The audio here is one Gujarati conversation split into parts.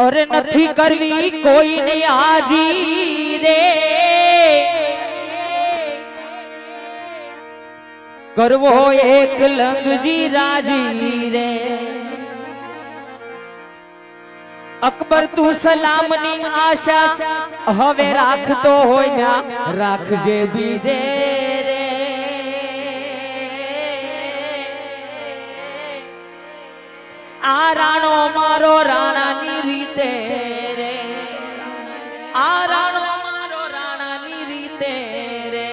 और નથી કરવી કોઈની હાજી રે, કરવો એક લંગજી રાજી રે। અકબર તું સલામની આશા હવે રાખતો હોય ના રાખજે બીજે રે। આ રાણો મારો રાણાની રીતે રે, આ રાણો મારો રાણાની રીતે રે।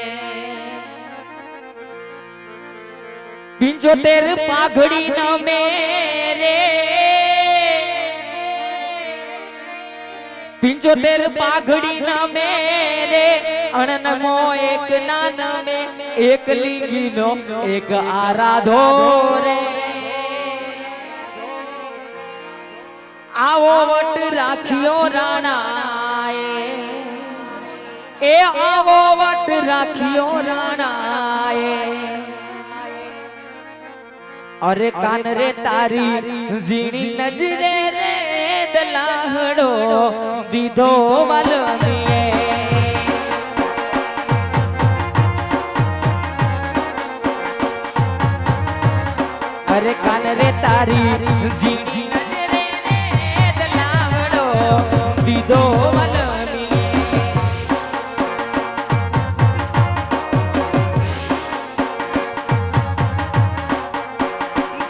75 પાઘડી ન મેરે, 75 પાઘડી ન મેરે, અણનમો એક નાન મે એક લીંગીનો એક આરાધો રે। આવો વટ રાખ્યો રાણાએ, એ આવો વટ રાખ્યો રાણાએ। અરે કાન રે તારી ઝીણી નજરે રે દલાહડો દીધો વાલમીએ। અરે કાન રે તારી ઝીણી નજરે રે દલાહડો દીધો વાલમીએ।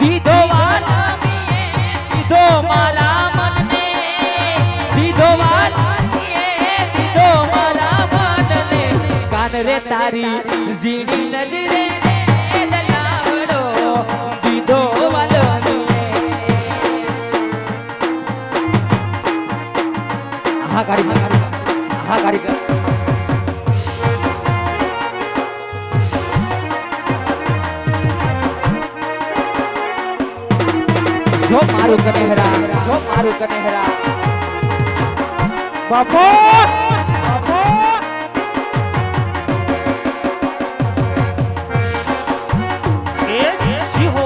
દીધો વાલમીએ દીધો મારા મનને, દીધો વાલમીએ દીધો મારા મનને। કાન રે તારી ઝીણી નજરે રે દલાવડો દીધો વાલમીએ। હા ગાડી હા ગાડી જો મારું કનેહરા, જો મારું કનેહરા બાપો બાપો। એ જીહો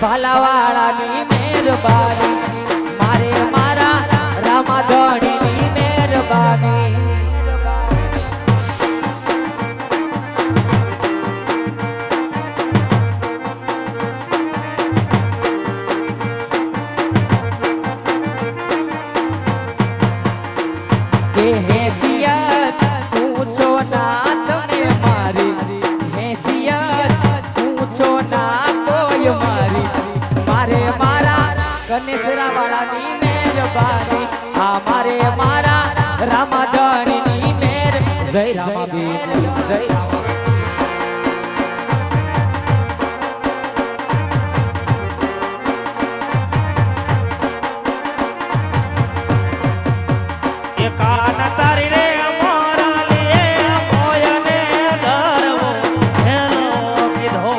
ભાલાવાળાની મહેરબાની, મારે મારા રામાધણીની મહેરબાની। કે હેસિયત પૂછો ના તમે મારી, હેસિયત પૂછો ના કોઈ મારી, મારે મારા કનેસરા વાળાની મહેરબાની, આ મારે મારા રામાધણીની મહેર। જય રામાબીર જય રામા। કાન તારી રે મોરા લે મોયને ધરવો હેલો કીધો।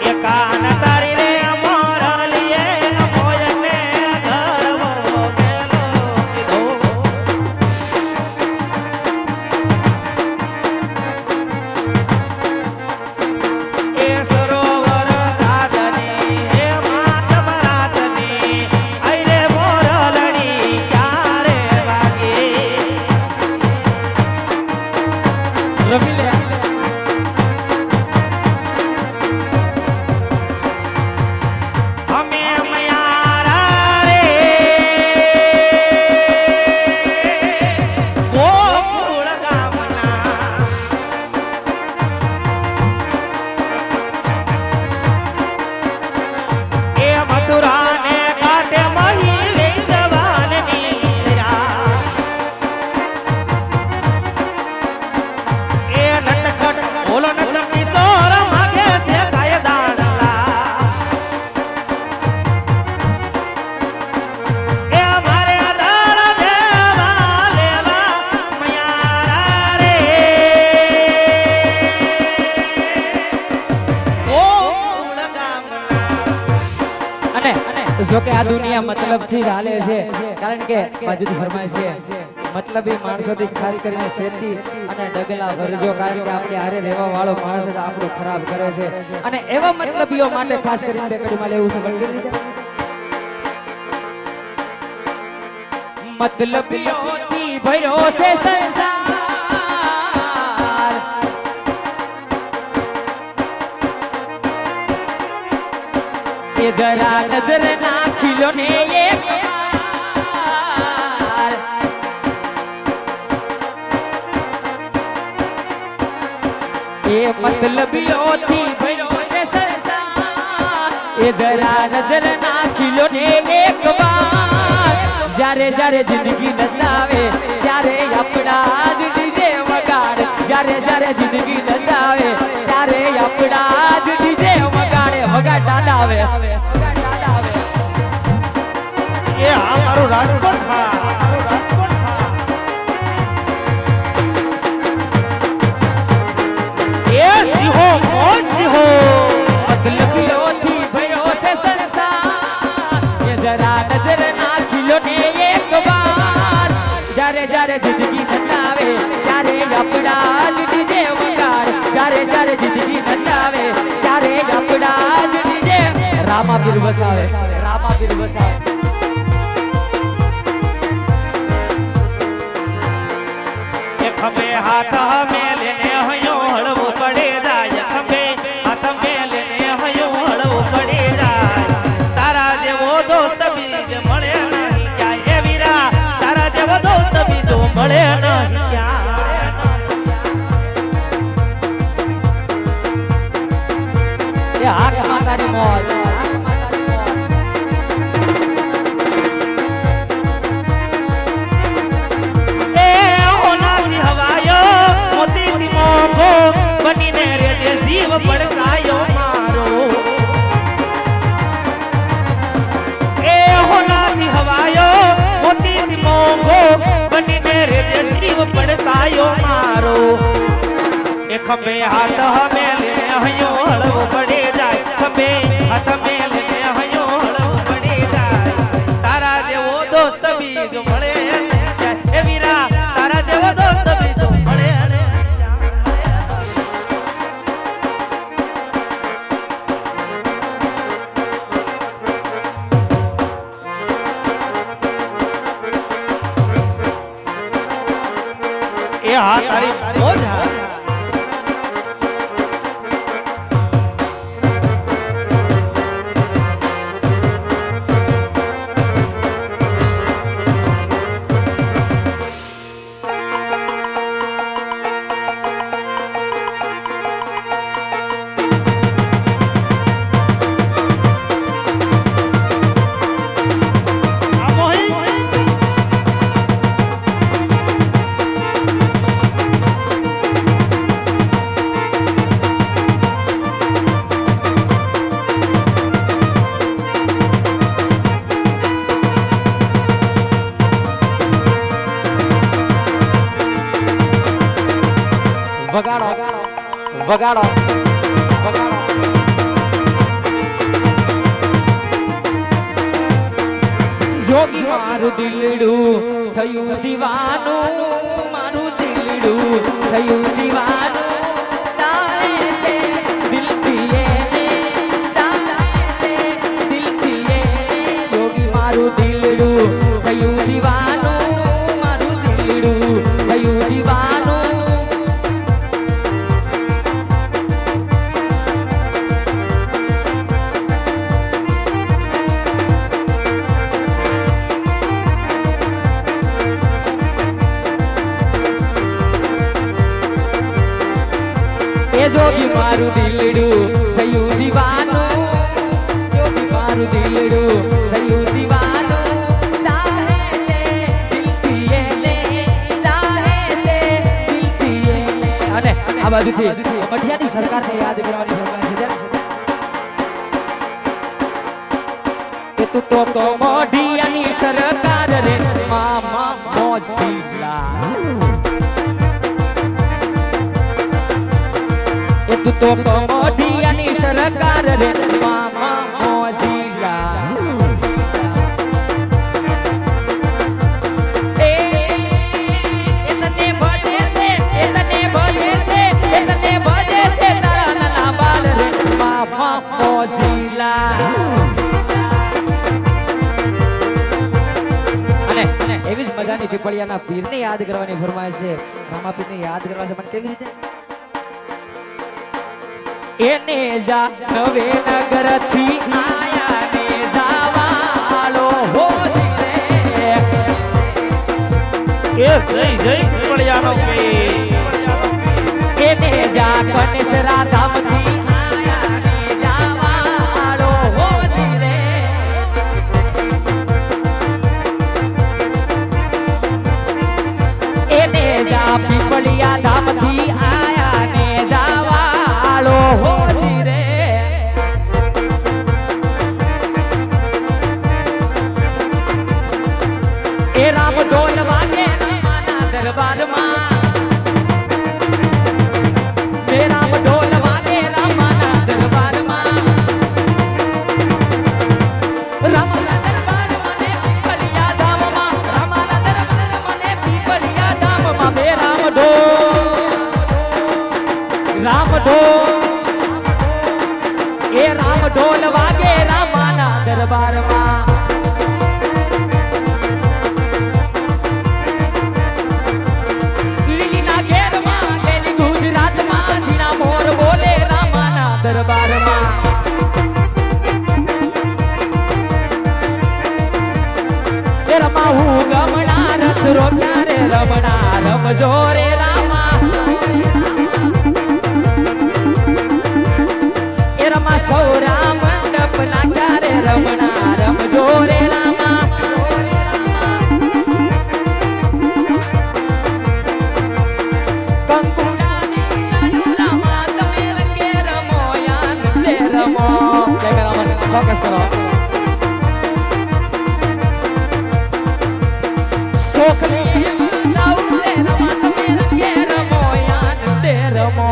એ કાન તારી રે મોરા લે મોયને ધરવો હેલો જો કે આ દુનિયા મતલબથી જ હાલે છે કારણ કે મજૂદ ફરમાય છે મતલબી માણસોથી ખાસ કરીને શેતી અને ડગલા ભરજો કારણ કે આપણે હારે રહેવા વાળો માણસ જ આપણું ખરાબ કરે છે અને એવા મતલબીઓ માટે ખાસ કરીને બે કડીમાં લેવું છે બળગીરી રીતે મતલબીઓથી ભર્યો છે સંસાર એ જરા નજર નાખી લો ને એક વાર એ મતલબીઓથી ભર્યો છે સંસાર એ જરા નજર નાખી લો ને એક વાર જ્યારે જ્યારે જિંદગી નચાવે ત્યારે આપણા જ ડીજે વગાડ જ્યારે જ્યારે જિંદગી નચાવે ત્યારે આપણા જ ડીજે વગાડે વગાડ દાદા આવે એ આ મારું રાજકોટ એ સિંહો મોજ સિંહો મતલબીઓથી ભર્યો છે સંસાર એ જરા નજર નાખી લો ને એક વાર જ્યારે જ્યારે જિંદગી નચાવે ત્યારે આપણા જ ડીજે વગાડ જ્યારે જ્યારે જિંદગી નચાવે ત્યારે આપણા જ ડીજે રામા પીર વસાવે રામા પીર વસાવે ખભે હાથ મેલે ને હયો હળવું પડે જાય ખભે હાથ મેલે ને હયો હળવું પડે જાય તારા જેવો દોસ્ત બીજ મળે નહીં ક્યાંય એ વીરા તારા જેવો દોસ્ત બીજો મળે નહીં ક્યાંય એ હાક માતાની મોજ બનીને રેજે જીવ પડસાયો મારો એ હોનાથી હવાયો મોતીથી મોંઘો બનીને રેજે જીવ પડસાયો મારો એ ખંભે હાથ મેલે હયો હળવો પડે જાય ખંભે હાથ મેલે હયો હળવો પડે જાય તારા જેવો દોસ્ત બીજો મળે એ વીરા તારા જેવો દોસ્ત બીજો મળે એ હા તારી મોજ હા વગાડો વગાડો વગાડો જોગી મારું દિલડું થયું દીવાનું મારું દિલડું થયું દીવાનું તારે છે દિલથી એને તારે છે દિલથી એને જોગી મારું દિલડું થયું દીવાનું મારું દિલડું થયું દીવાનું જોગી મારું દિલડું થયું દીવાનું જોગી મારું દિલડું થયું દીવાનું ચાહે છે દિલથી એને ચાહે છે દિલથી એને અને આ બાજુથી મઠિયાની સરકારને યાદ કરવાની ફરમાઈશ છે કે તું તો મોઢિયાની સરકાર રે મામા મોજીલા તું તો મોઢિયાની સરકાર રે મામા મોજીલા મોજીલા અને એવી જ મજાની પીપળિયાના પીરને યાદ કરવાની ફરમાય છે. રામાપીરને યાદ કરવા છે પણ કેવી રીતે? એને જા નવે નગરથી આયા ને જાવાળો હોજી રે. એ જય જય પીપળિયાનો પીર. એને જા કનેસરા ધામથી આયા ને જાવાળો હોજી રે. એને જા પીપળિયા ધામથી આયા ને જાવાળો હોજી રે. એ રામ ઢોલ વાગે રામાના દરબારમાં. એ રામ ઢોલ વાગે રામાના દરબારમાં. રામાના દરબારમાં ને પીપળિયા ધામમાં. રામાના દરબારમાં ને પીપળિયા ધામમાં. બે રામ ઢોલ એ રામ ઢોલ વાગે રામાના દરબારમાં. લીલીના ઘેરમાં ગેલી ગુજરાતમાં. ઝીણા મોર બોલે રામાના દરબારમાં. એ રમા હું ગમણા રથ રોક્યા રે રમણા રમજો રે રામા. એ રમા સૌરા મંડપ નાખ્યા રે રમણા રમજો રે રામા. કંકુડાની આલુ રામા તમે રંગે રમો યાંદે રમો. કેમેરામેન ફોકસ કરો. છોકરી લાઉલે રમા તમે રંગે રમો યાંદે રમો.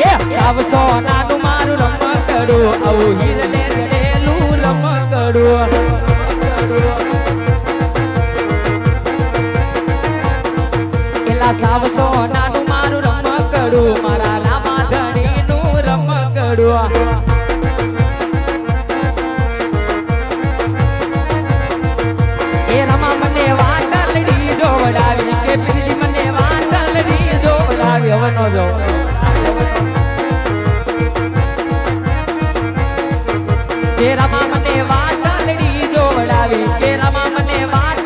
એ સાવ સોનાનું મારું રમકડું આવું હીરલે જડેલું રમકડું. એલા સાવ સોનાનું મારું રમકડું મારા રામા ધણીનું રમકડું. એ રમા મને વાટલડી જોવડાવી કે પીરજી મને વાટલડી જોવડાવી. હવે નો જો કે રમા મને વાટલડી જોવડાવી કે રમા મને વાટ